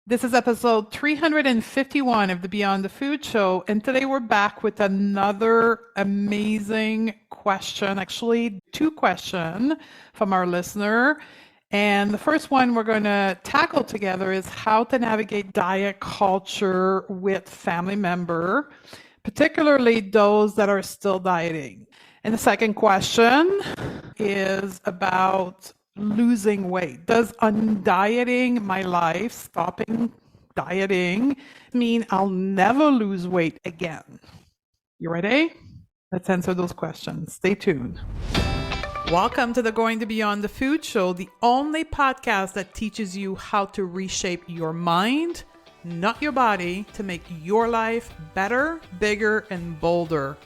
This is episode 351 of the Beyond the Food Show, and today we're back with another amazing question, actually two questions from our listener. And the first one we're going to tackle together is how to navigate diet culture with family member, particularly those that are still dieting. And the second question is about losing weight. Does undieting my life, stopping dieting, mean I'll never lose weight again? You ready? Let's answer those questions. Stay tuned. Welcome to the Going to Beyond the Food Show, the only podcast that teaches you how to reshape your mind, not your body, to make your life better, bigger, and bolder.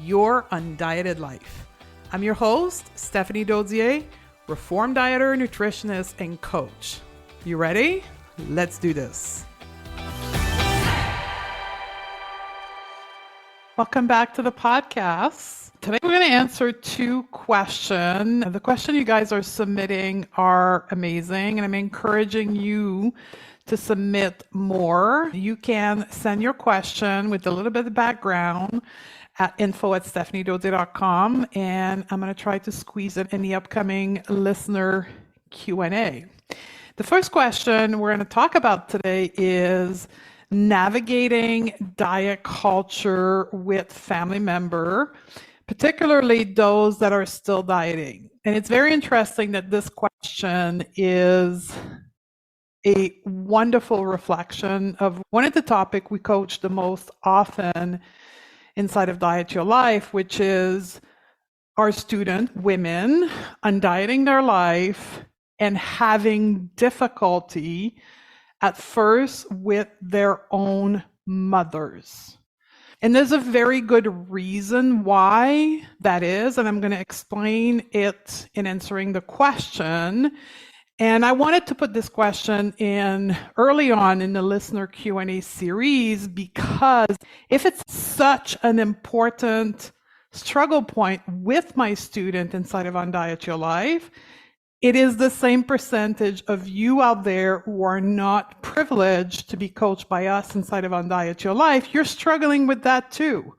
Your undieted life. I'm your host, Stephanie Dodier, reformed dieter, nutritionist, and coach. You ready? Let's do this. Welcome back to the podcast. Today we're going to answer two questions. The question you guys are submitting are amazing, and I'm encouraging you to submit more. You can send your question with a little bit of background at info@stephaniedodier.com, and I'm going to try to squeeze it in the upcoming listener Q&A. The first question we're going to talk about today is navigating diet culture with family member, particularly those that are still dieting. And it's very interesting that this question is a wonderful reflection of one of the topics we coach the most often inside of Diet Your Life, which is our student women undieting their life and having difficulty at first with their own mothers. And there's a very good reason why that is, and I'm going to explain it in answering the question. And I wanted to put this question in early on in the listener Q&A series because if it's such an important struggle point with my student inside of Undiet Your Life, it is the same percentage of you out there who are not privileged to be coached by us inside of Undiet Your Life. You're struggling with that too.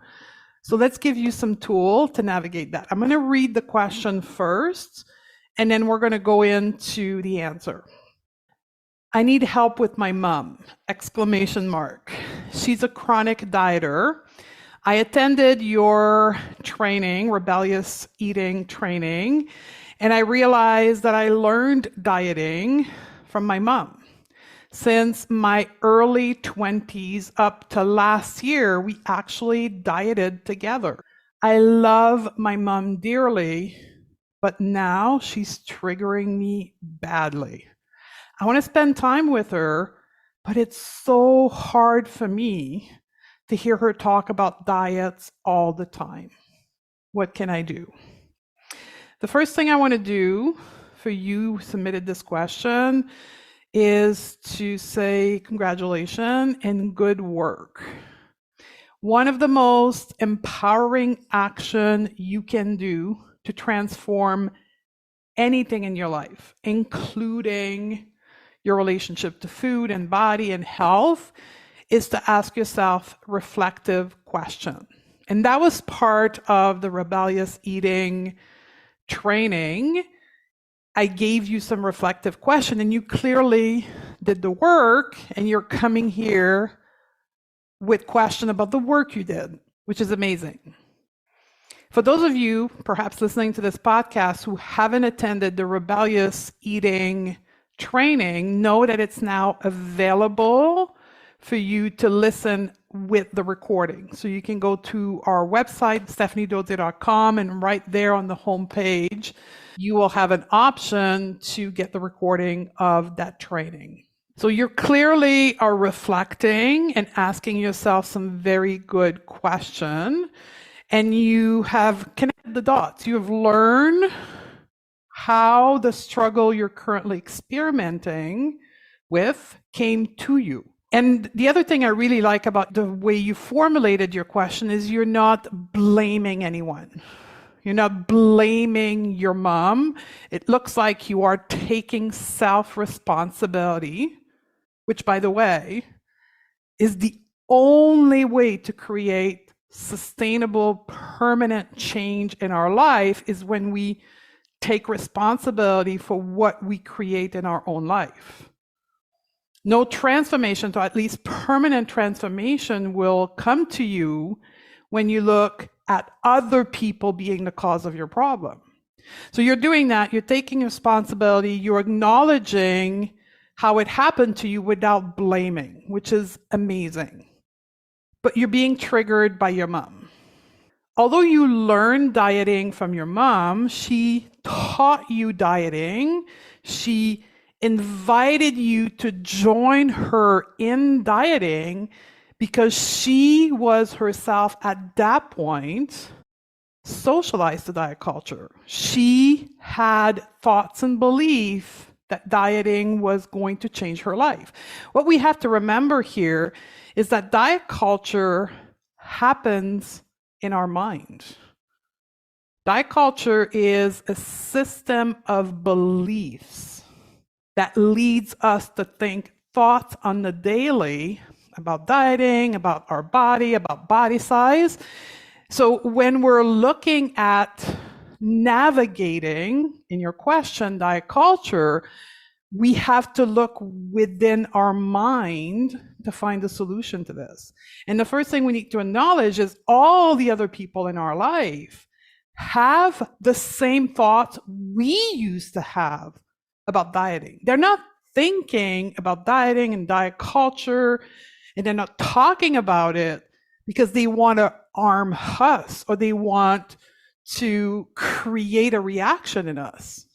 So let's give you some tool to navigate that. I'm going to read the question first, and then we're going to go into the answer. I need help with my mom, exclamation mark. She's a chronic dieter. I attended your training, rebellious eating training, and I realized that I learned dieting from my mom. Since my early 20s up to last year, we actually dieted together. I love my mom dearly, but now she's triggering me badly. I want to spend time with her, but it's so hard for me to hear her talk about diets all the time. What can I do? The first thing I want to do for you who submitted this question is to say congratulations and good work. One of the most empowering action you can do to transform anything in your life, including your relationship to food and body and health, is to ask yourself reflective question. And that was part of the rebellious eating training. I gave you some reflective question and you clearly did the work, and you're coming here with question about the work you did, which is amazing. For those of you perhaps listening to this podcast who haven't attended the rebellious eating training, know that it's now available for you to listen with the recording. So you can go to our website, stephaniedodier.com, and right there on the homepage, you will have an option to get the recording of that training. So you clearly are reflecting and asking yourself some very good questions. And you have connected the dots. You have learned how the struggle you're currently experimenting with came to you. And the other thing I really like about the way you formulated your question is you're not blaming anyone. You're not blaming your mom. It looks like you are taking self-responsibility which, by the way, is the only way to create sustainable, permanent change in our life, is when we take responsibility for what we create in our own life. No transformation, or at least permanent transformation, will come to you when you look at other people being the cause of your problem. So you're doing that, you're taking responsibility, you're acknowledging how it happened to you without blaming, which is amazing. But you're being triggered by your mom. Although you learned dieting from your mom, she taught you dieting. She invited you to join her in dieting because she was herself at that point socialized to diet culture. She had thoughts and belief that dieting was going to change her life. What we have to remember here is that diet culture happens in our mind. Diet culture is a system of beliefs that leads us to think thoughts on the daily about dieting, about our body, about body size. So when we're looking at navigating, in your question, diet culture, we have to look within our mind to find a solution to this. And the first thing we need to acknowledge is all the other people in our life have the same thoughts we used to have about dieting. They're not thinking about dieting and diet culture, and they're not talking about it because they want to arm us or they want to create a reaction in us.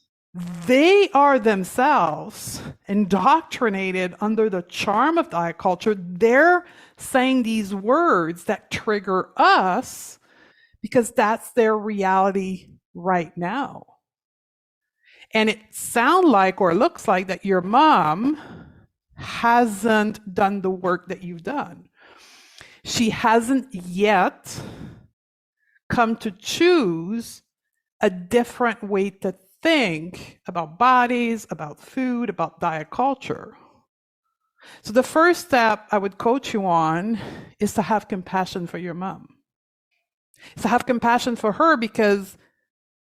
They are themselves indoctrinated under the charm of diet culture. They're saying these words that trigger us because that's their reality right now. And it sounds like, or looks like, that your mom hasn't done the work that you've done. She hasn't yet come to choose a different way to think about bodies, about food, about diet culture. So the first step I would coach you on is to have compassion for your mom. It's to have compassion for her because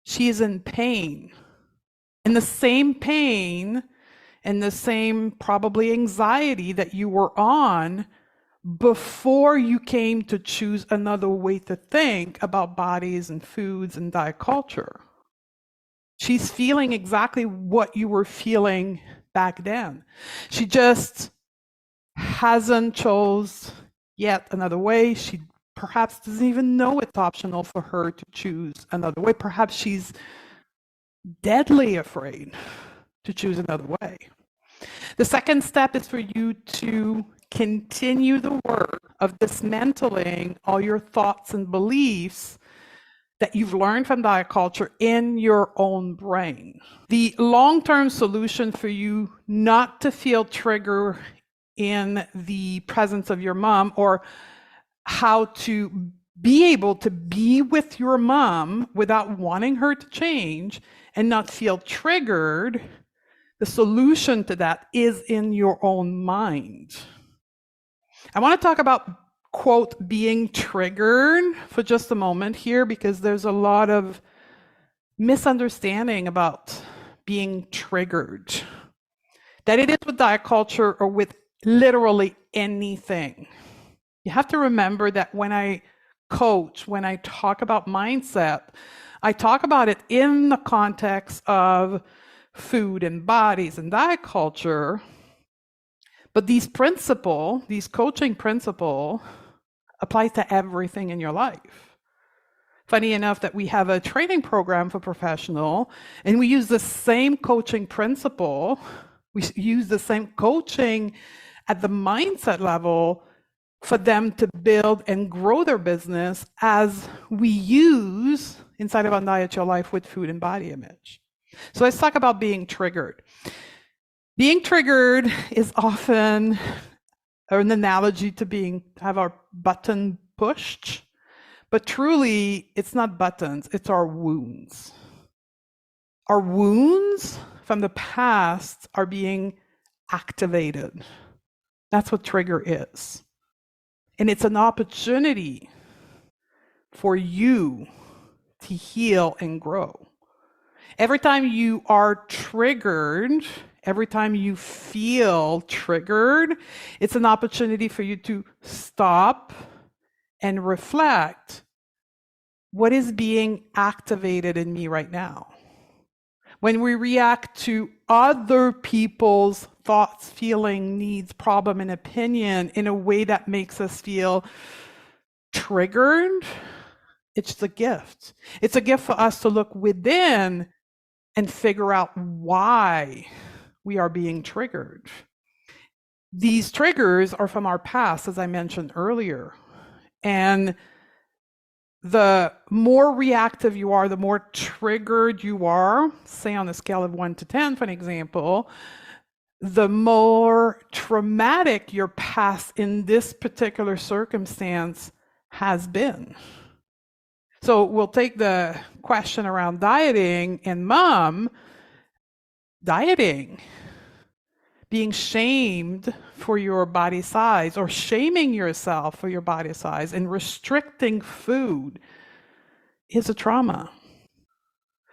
she's in pain. In the same pain and the same probably anxiety that you were on before you came to choose another way to think about bodies and foods and diet culture. She's feeling exactly what you were feeling back then. She just hasn't chose yet another way. She perhaps doesn't even know it's optional for her to choose another way. Perhaps she's deadly afraid to choose another way. The second step is for you to continue the work of dismantling all your thoughts and beliefs that you've learned from diet culture in your own brain. The long-term solution for you not to feel trigger in the presence of your mom, or how to be able to be with your mom without wanting her to change and not feel triggered, the solution to that is in your own mind. I want to talk about, quote, being triggered for just a moment here, because there's a lot of misunderstanding about being triggered. That it is with diet culture or with literally anything. You have to remember that when I coach, when I talk about mindset, I talk about it in the context of food and bodies and diet culture. But these coaching principle applies to everything in your life. Funny enough that we have a training program for professional, and we use the same coaching principle. We use the same coaching at the mindset level for them to build and grow their business as we use inside of Undiet Your Life with food and body image. So let's talk about being triggered. Being triggered is often an analogy to have our button pushed, but truly it's not buttons, it's our wounds. Our wounds from the past are being activated. That's what trigger is. And it's an opportunity for you to heal and grow. Every time you are triggered, every time you feel triggered, it's an opportunity for you to stop and reflect. What is being activated in me right now? When we react to other people's thoughts, feeling, needs, problem, and opinion in a way that makes us feel triggered, it's a gift. It's a gift for us to look within and figure out why we are being triggered. These triggers are from our past, as I mentioned earlier. And the more reactive you are, the more triggered you are, say on a scale of 1 to 10, for an example, the more traumatic your past in this particular circumstance has been. So we'll take the question around dieting and mom. Dieting, being shamed for your body size or shaming yourself for your body size and restricting food is a trauma.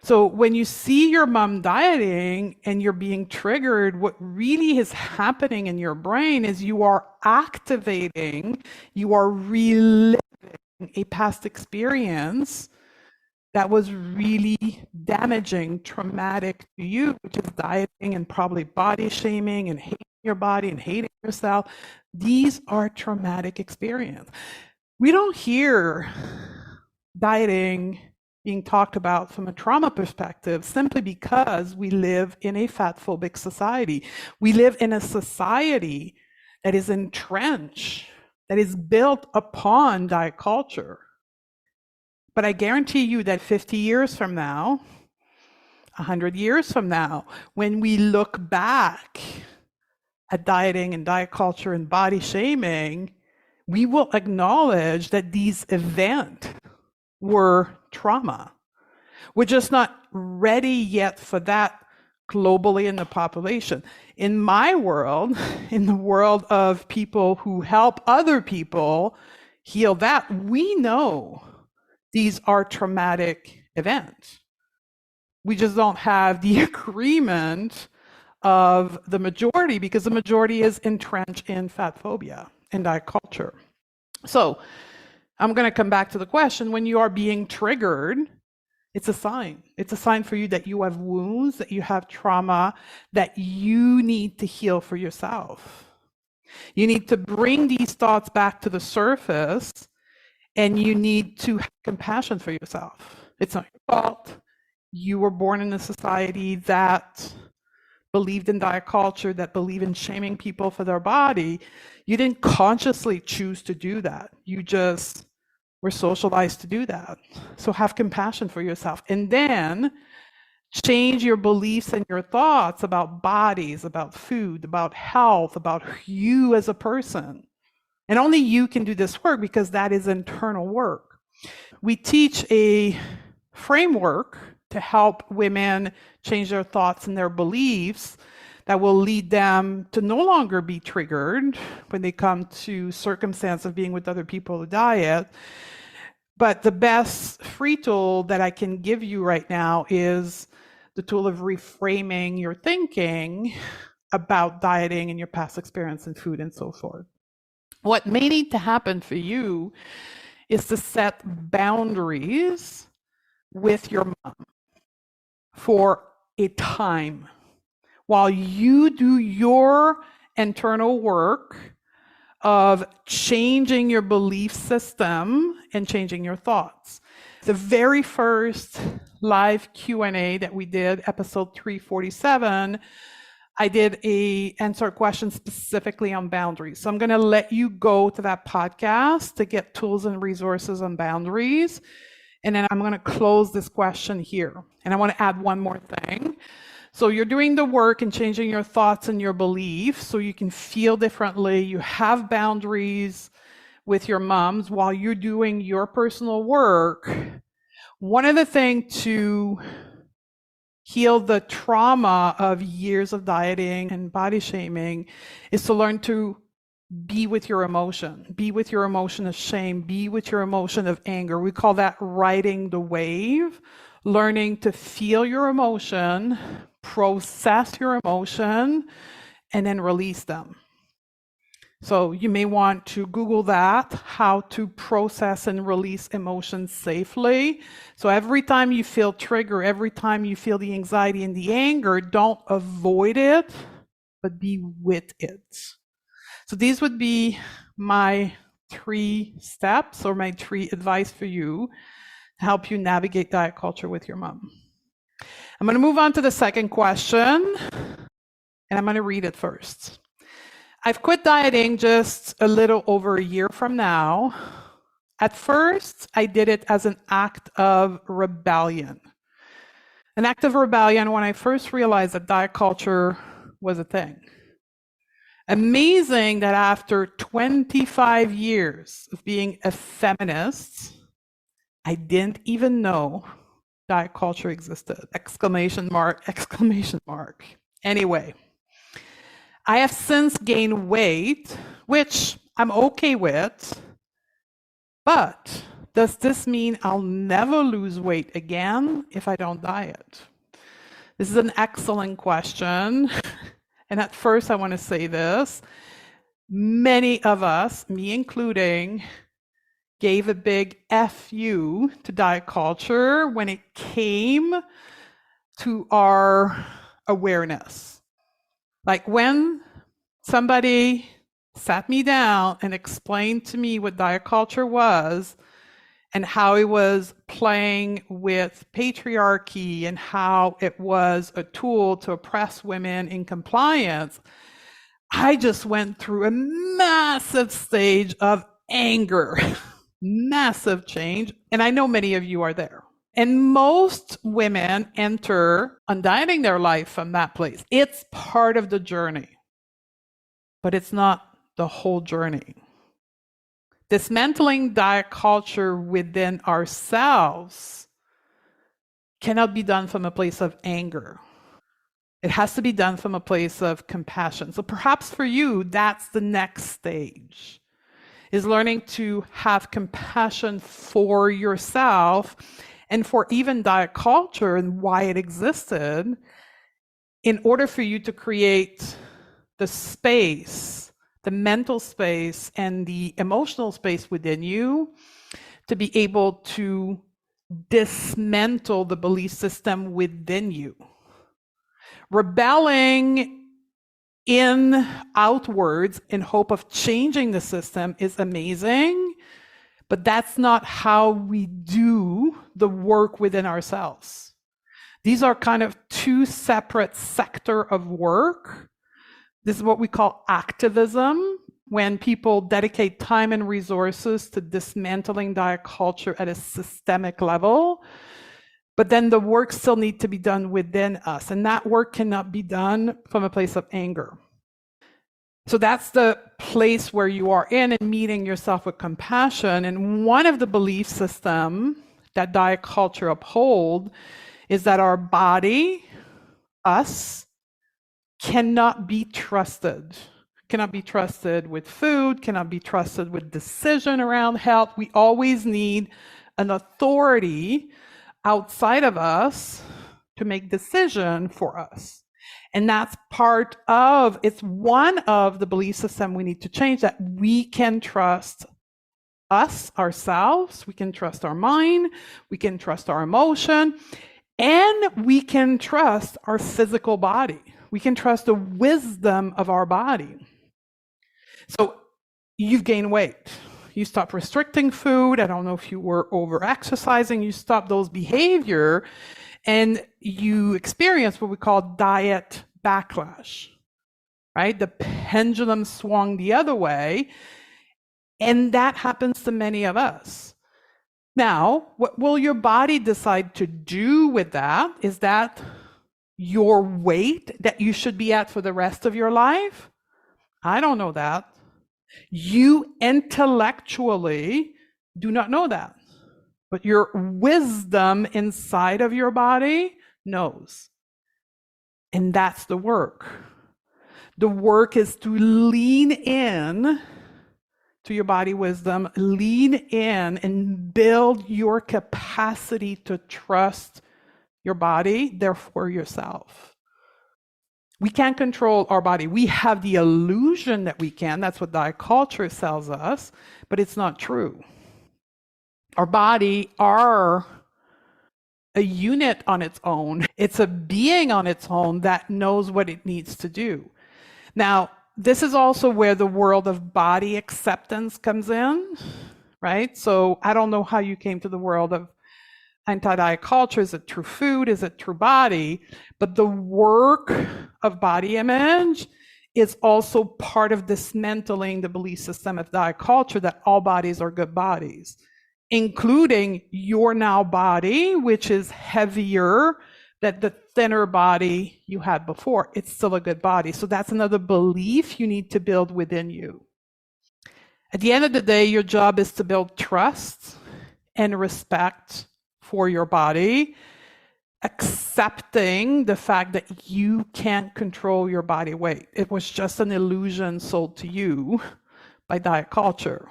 So when you see your mom dieting and you're being triggered, what really is happening in your brain is you are activating, you are reliving a past experience that was really damaging, traumatic to you, which is dieting and probably body shaming and hating your body and hating yourself. These are traumatic experiences. We don't hear dieting being talked about from a trauma perspective simply because we live in a fat phobic society. We live in a society that is entrenched, that is built upon diet culture. But I guarantee you that 50 years from now, 100 years from now, when we look back at dieting and diet culture and body shaming, we will acknowledge that these events were trauma. We're just not ready yet for that globally in the population. In my world, in the world of people who help other people heal that, we know these are traumatic events. We just don't have the agreement of the majority because the majority is entrenched in fat phobia and diet culture. So I'm going to come back to the question. When you are being triggered, it's a sign. It's a sign for you that you have wounds, that you have trauma, that you need to heal for yourself. You need to bring these thoughts back to the surface, and you need to have compassion for yourself. It's not your fault. You were born in a society that believed in diet culture, that believed in shaming people for their body. You didn't consciously choose to do that. You just were socialized to do that. So have compassion for yourself. And then change your beliefs and your thoughts about bodies, about food, about health, about you as a person. And only you can do this work because that is internal work. We teach a framework to help women change their thoughts and their beliefs that will lead them to no longer be triggered when they come to circumstance of being with other people who diet. But the best free tool that I can give you right now is the tool of reframing your thinking about dieting and your past experience in food and so forth. What may need to happen for you is to set boundaries with your mom for a time while you do your internal work of changing your belief system and changing your thoughts. The very first live Q&A that we did, episode 347, I did answer a question specifically on boundaries. So I'm going to let you go to that podcast to get tools and resources on boundaries. And then I'm going to close this question here. And I want to add one more thing. So you're doing the work and changing your thoughts and your beliefs so you can feel differently. You have boundaries with your moms while you're doing your personal work. One of the things to heal the trauma of years of dieting and body shaming is to learn to be with your emotion. Be with your emotion of shame. Be with your emotion of anger. We call that riding the wave, learning to feel your emotion, process your emotion, and then release them. So you may want to Google that, how to process and release emotions safely. So every time you feel trigger, every time you feel the anxiety and the anger, don't avoid it, but be with it. So these would be my 3 steps or my 3 advice for you to help you navigate diet culture with your mom. I'm going to move on to the second question, and I'm going to read it first. I've quit dieting just a little over a year from now. At first, I did it as an act of rebellion. An act of rebellion when I first realized that diet culture was a thing. Amazing that after 25 years of being a feminist, I didn't even know diet culture existed. Exclamation mark, exclamation mark. Anyway, I have since gained weight, which I'm okay with, but does this mean I'll never lose weight again if I don't diet? This is an excellent question. And at first I want to say this. Many of us, me including, gave a big FU to diet culture when it came to our awareness. Like when somebody sat me down and explained to me what diet culture was and how it was playing with patriarchy and how it was a tool to oppress women in compliance, I just went through a massive stage of anger, massive change. And I know many of you are there. And most women enter undieting their life from that place. It's part of the journey, but it's not the whole journey. Dismantling diet culture within ourselves cannot be done from a place of anger. It has to be done from a place of compassion. So perhaps for you, that's the next stage, is learning to have compassion for yourself and for even diet culture and why it existed, in order for you to create the space, the mental space, and the emotional space within you to be able to dismantle the belief system within you. Rebelling in outwards in hope of changing the system is amazing, but that's not how we do the work within ourselves. These are kind of 2 separate sectors of work. This is what we call activism, when people dedicate time and resources to dismantling diet culture at a systemic level. But then the work still needs to be done within us, and that work cannot be done from a place of anger. So that's the place where you are in and meeting yourself with compassion. And one of the belief systems that diet culture uphold is that our body, us, cannot be trusted. Cannot be trusted with food, cannot be trusted with decision around health. We always need an authority outside of us to make decision for us. And that's it's one of the belief system we need to change, that we can trust us, ourselves, we can trust our mind, we can trust our emotion, and we can trust our physical body. We can trust the wisdom of our body. So you've gained weight. You stop restricting food. I don't know if you were over-exercising. You stop those behavior, and you experience what we call diet backlash, right? The pendulum swung the other way, and that happens to many of us. Now, what will your body decide to do with that? Is that your weight that you should be at for the rest of your life? I don't know that. You intellectually do not know that, but your wisdom inside of your body knows. And that's the work. The work is to lean in to your body wisdom, lean in and build your capacity to trust your body, therefore yourself. We can't control our body. We have the illusion that we can. That's what diet culture tells us, but it's not true. Our body are a unit on its own. It's a being on its own that knows what it needs to do. Now, this is also where the world of body acceptance comes in, right? So I don't know how you came to the world of anti-diet culture. Is it through food? Is it through body? But the work of body image is also part of dismantling the belief system of diet culture that all bodies are good bodies, including your now body, which is heavier than the thinner body you had before. It's still a good body. So that's another belief you need to build within you. At the end of the day, your job is to build trust and respect for your body, accepting the fact that you can't control your body weight. It was just an illusion sold to you by diet culture.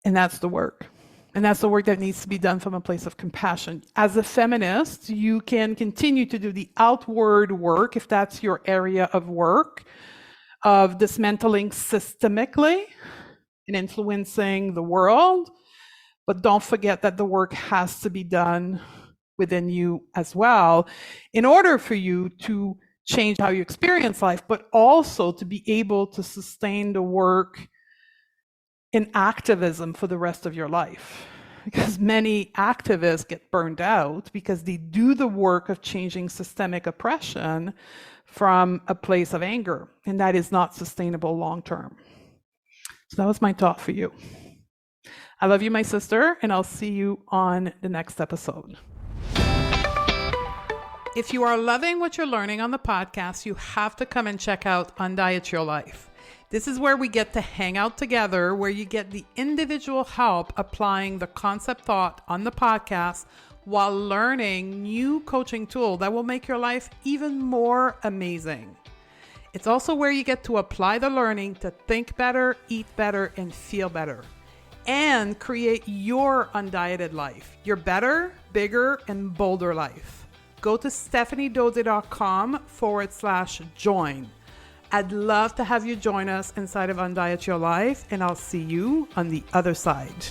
And that's the work. And that's the work that needs to be done from a place of compassion. As a feminist, you can continue to do the outward work, if that's your area of work, of dismantling systemically and influencing the world. But don't forget that the work has to be done within you as well in order for you to change how you experience life, but also to be able to sustain the work in activism for the rest of your life. Because many activists get burned out because they do the work of changing systemic oppression from a place of anger, and that is not sustainable long term. So that was my thought for you. I love you, my sister, and I'll see you on the next episode. If you are loving what you're learning on the podcast, you have to come and check out Undiet Your Life. This is where we get to hang out together, where you get the individual help applying the concept thought on the podcast while learning new coaching tools that will make your life even more amazing. It's also where you get to apply the learning to think better, eat better, and feel better, and create your undieted life, your better, bigger, and bolder life. Go to stephaniedodier.com/join. I'd love to have you join us inside of Undiet Your Life, and I'll see you on the other side.